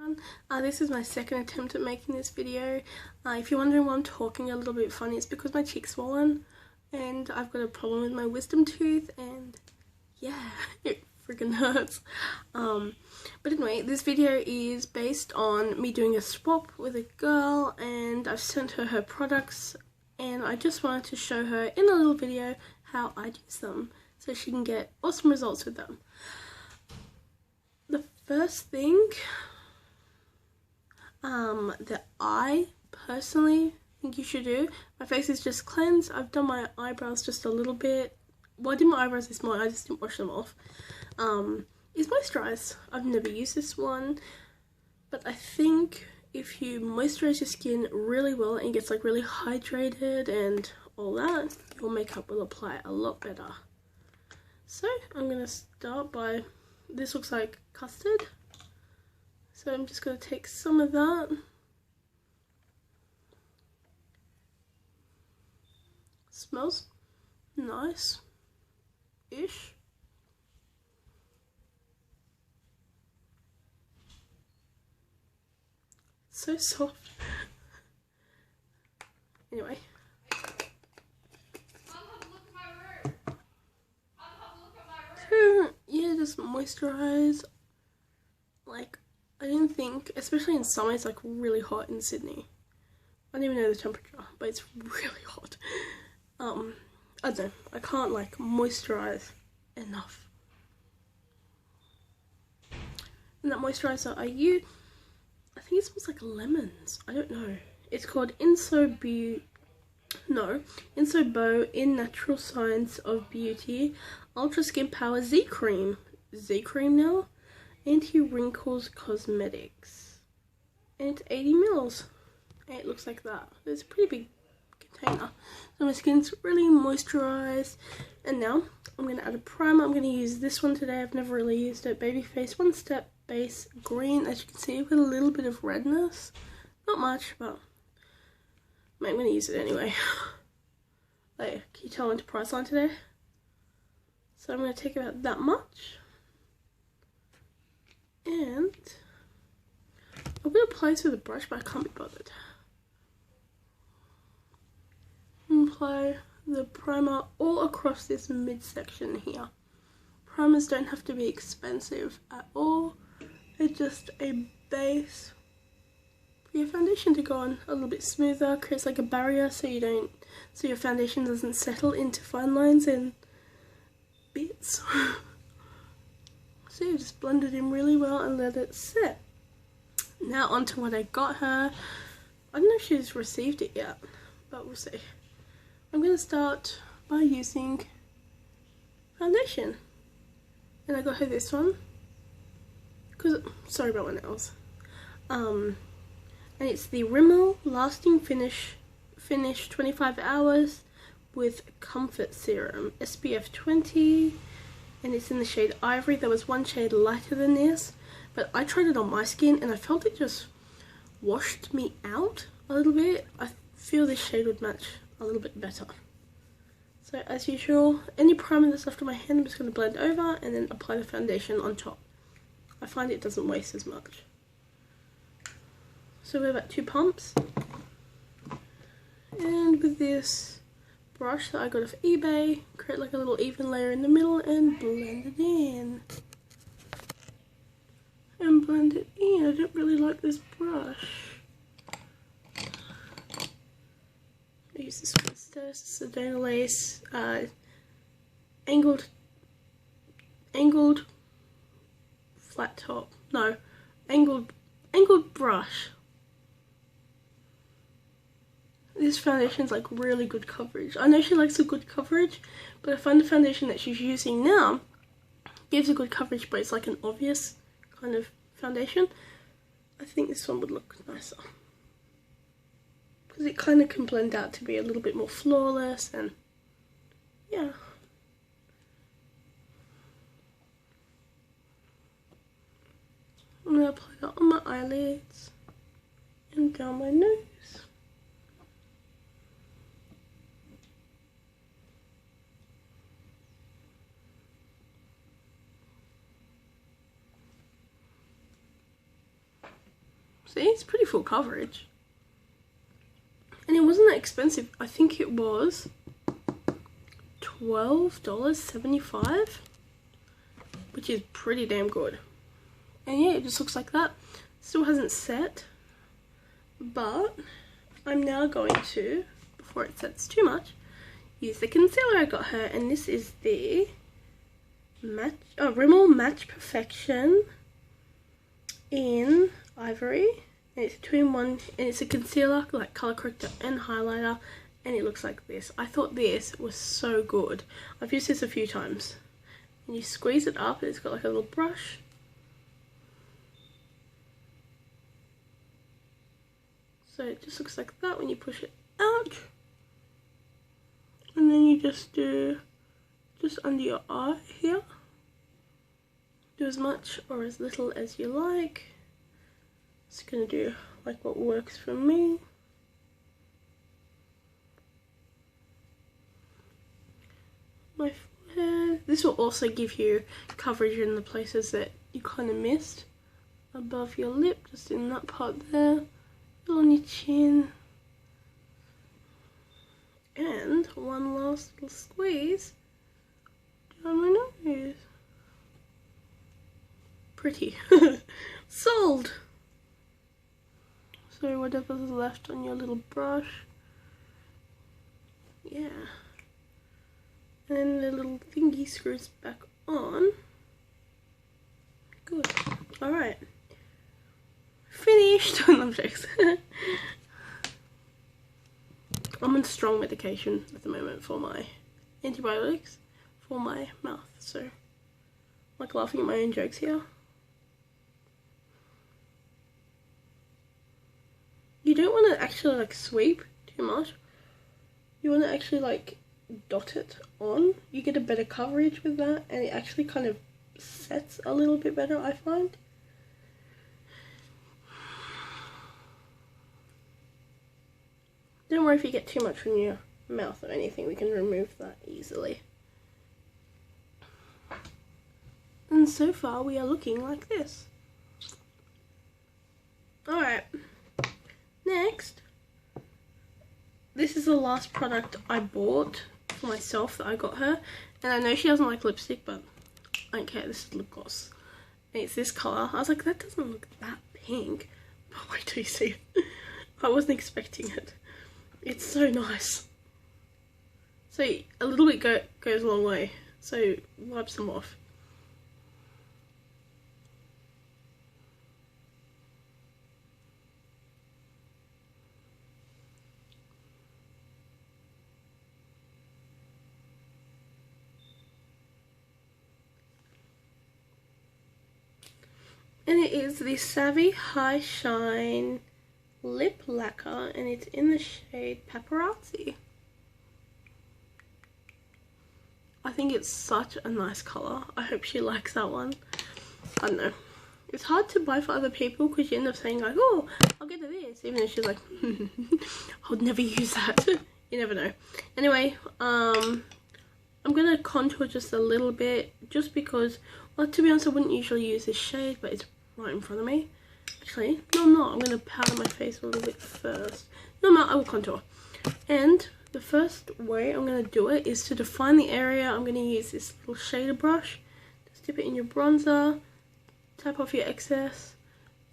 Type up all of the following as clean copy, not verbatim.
everyone. This is my second attempt at making this video. If you're wondering why I'm talking a little bit funny, it's because my cheek's swollen and I've got a problem with my wisdom tooth and yeah, it freaking hurts. But anyway, this video is based on me doing a swap with a girl and I've sent her her products and I just wanted to show her in a little video how I use them so she can get awesome results with them. The first thing that I personally think you should do, my face is just cleansed. I've done my eyebrows just a little bit. Well, I did my eyebrows this morning, I just didn't wash them off. Is moisturize. I've never used this one, but I think if you moisturize your skin really well and it gets like really hydrated and all that, your makeup will apply a lot better. So I'm gonna start by, this looks like custard, so I'm just going to take some of that, smells nice-ish, so soft, anyway. Yeah, just moisturize. Like, I didn't think, especially in summer, it's like really hot in Sydney. I don't even know the temperature, but it's really hot. I don't know, I can't like moisturize enough. And that moisturizer I use, I think it smells like lemons. I don't know. It's called Insobo in Natural Science of Beauty Ultra Skin Power Z Cream now, Anti-Wrinkles Cosmetics, and it's 80 mils, and it looks like that. It's a pretty big container, so my skin's really moisturized. And now I'm going to add a primer. I'm going to use this one today. I've never really used it. Babyface One Step Base Green. As you can see, with a little bit of redness, not much, but I'm going to use it anyway. Like, can you tell I went to Priceline today? So I'm going to take about that much. And I'm going to apply this with a brush, but I can't be bothered. Apply the primer all across this midsection here. Primers don't have to be expensive at all. It's just a base for your foundation to go on a little bit smoother, creates like a barrier so your foundation doesn't settle into fine lines and bits. So you just blend it in really well and let it set. Now onto what I got her. I don't know if she's received it yet, but we'll see. I'm going to start by using foundation. And I got her this one. Sorry about my nails. And it's the Rimmel Lasting Finish 25 Hours with Comfort Serum, SPF 20. And it's in the shade Ivory. There was one shade lighter than this, but I tried it on my skin and I felt it just washed me out a little bit. I feel this shade would match a little bit better. So as usual, any primer that's left on my hand, I'm just going to blend over and then apply the foundation on top. I find it doesn't waste as much. So we have about 2 pumps. And with this brush that I got off eBay, create like a little even layer in the middle and blend it in. And blend it in. I don't really like this brush. I use this one instead. It's a Sedona Lace angled flat top. No, angled brush. This foundation's like really good coverage. I know she likes a good coverage, but I find the foundation that she's using now gives a good coverage, but it's like an obvious kind of foundation. I think this one would look nicer, because it kind of can blend out to be a little bit more flawless, and yeah. I'm going to apply that on my eyelids and down my nose. See, it's pretty full coverage. And it wasn't that expensive. I think it was $12.75, which is pretty damn good. And yeah, it just looks like that. Still hasn't set, but I'm now going to, before it sets too much, use the concealer I got her, and this is the Rimmel Match Perfection in Ivory. And it's a 2-in-1, and it's a concealer, like color corrector and highlighter, and it looks like this. I thought this was so good. I've used this a few times. And you squeeze it up, and it's got like a little brush. So it just looks like that when you push it out. And then you just do just under your eye here. Do as much or as little as you like. Just gonna do like what works for me. My forehead. This will also give you coverage in the places that you kind of missed. Above your lip, just in that part there. On your chin. And one last little squeeze down my nose. Pretty. Sold! So whatever's left on your little brush. Yeah. And then the little thingy screws back on. Good. Alright. Finished! I'm jokes. I'm on strong medication at the moment for my antibiotics for my mouth, so I'm like laughing at my own jokes here. You don't want to actually like sweep too much. You want to actually like dot it on. You get a better coverage with that, and it actually kind of sets a little bit better, I find. Don't worry if you get too much on your mouth or anything, we can remove that easily. And so far we are looking like this. Alright, next, this is the last product I bought for myself that I got her. And I know she doesn't like lipstick, but I don't care, this is lip gloss. And it's this colour. I was like, that doesn't look that pink. But wait till you see it. I wasn't expecting it. It's so nice. So a little bit goes a long way. So wipe some off. And it is the Savvy High Shine Lip Lacquer, and it's in the shade Paparazzi. I think it's such a nice colour. I hope she likes that one. I don't know. It's hard to buy for other people because you end up saying like, oh, I'll get her this. Even though she's like, I would never use that. You never know. Anyway, I'm going to contour just a little bit just because, well, to be honest, I wouldn't usually use this shade, but it's right in front of me. Actually, no, I'm not. I'm going to powder my face a little bit first. No, I'm not. I will contour. And the first way I'm going to do it is to define the area. I'm going to use this little shader brush. Just dip it in your bronzer. Tap off your excess.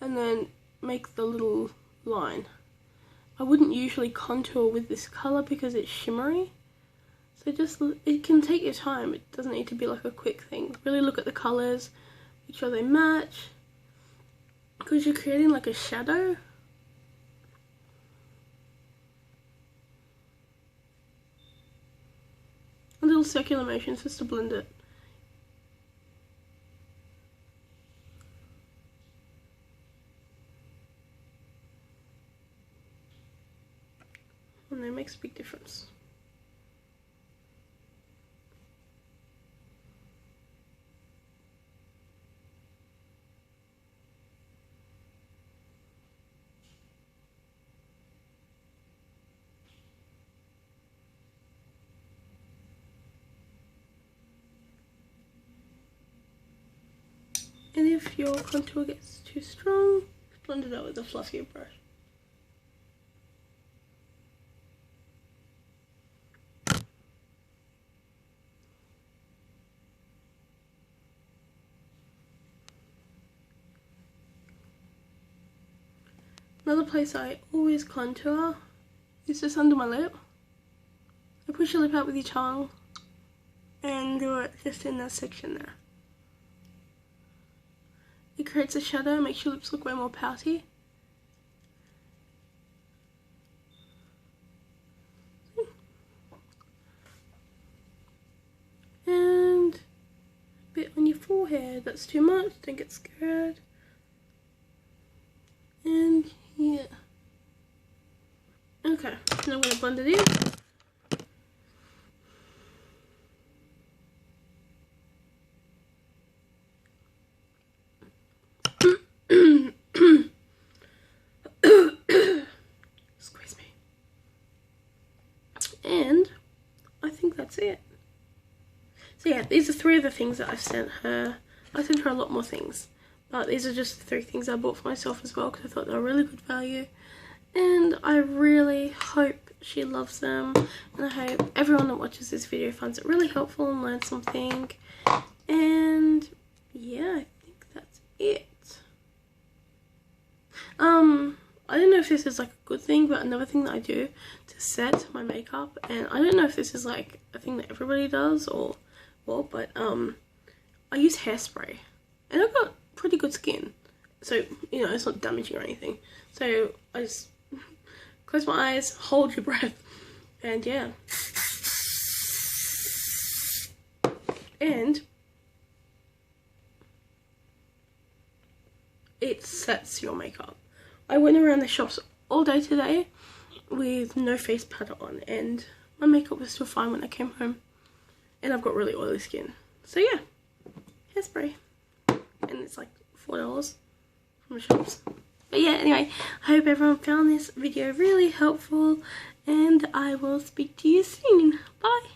And then make the little line. I wouldn't usually contour with this colour because it's shimmery. So just, it can take your time. It doesn't need to be like a quick thing. Really look at the colours. Make sure they match. Because you're creating like a shadow. A little circular motions just to blend it. And that makes a big difference. And if your contour gets too strong, blend it out with a fluffier brush. Another place I always contour is just under my lip. I push your lip out with your tongue and do it just in that section there. It creates a shadow, makes your lips look way more pouty. And a bit on your forehead. That's too much, don't get scared. And here. Okay, now I'm going to blend it in. Squeeze me. And I think that's it. So yeah, these are 3 of the things that I've sent her. I sent her a lot more things, but these are just the 3 things I bought for myself as well because I thought they were really good value. And I really hope she loves them, and I hope everyone that watches this video finds it really helpful and learns something. And yeah, I think that's it. I don't know if this is like a good thing, but another thing that I do to set my makeup, and I don't know if this is like a thing that everybody does or what, but I use hairspray, and I've got pretty good skin, so you know it's not damaging or anything. So I just close my eyes, hold your breath, and yeah. And it sets your makeup. I went around the shops all day today with no face powder on, and my makeup was still fine when I came home. And I've got really oily skin. So yeah, hairspray. And it's like $4 from the shops. But yeah, anyway, I hope everyone found this video really helpful, and I will speak to you soon. Bye!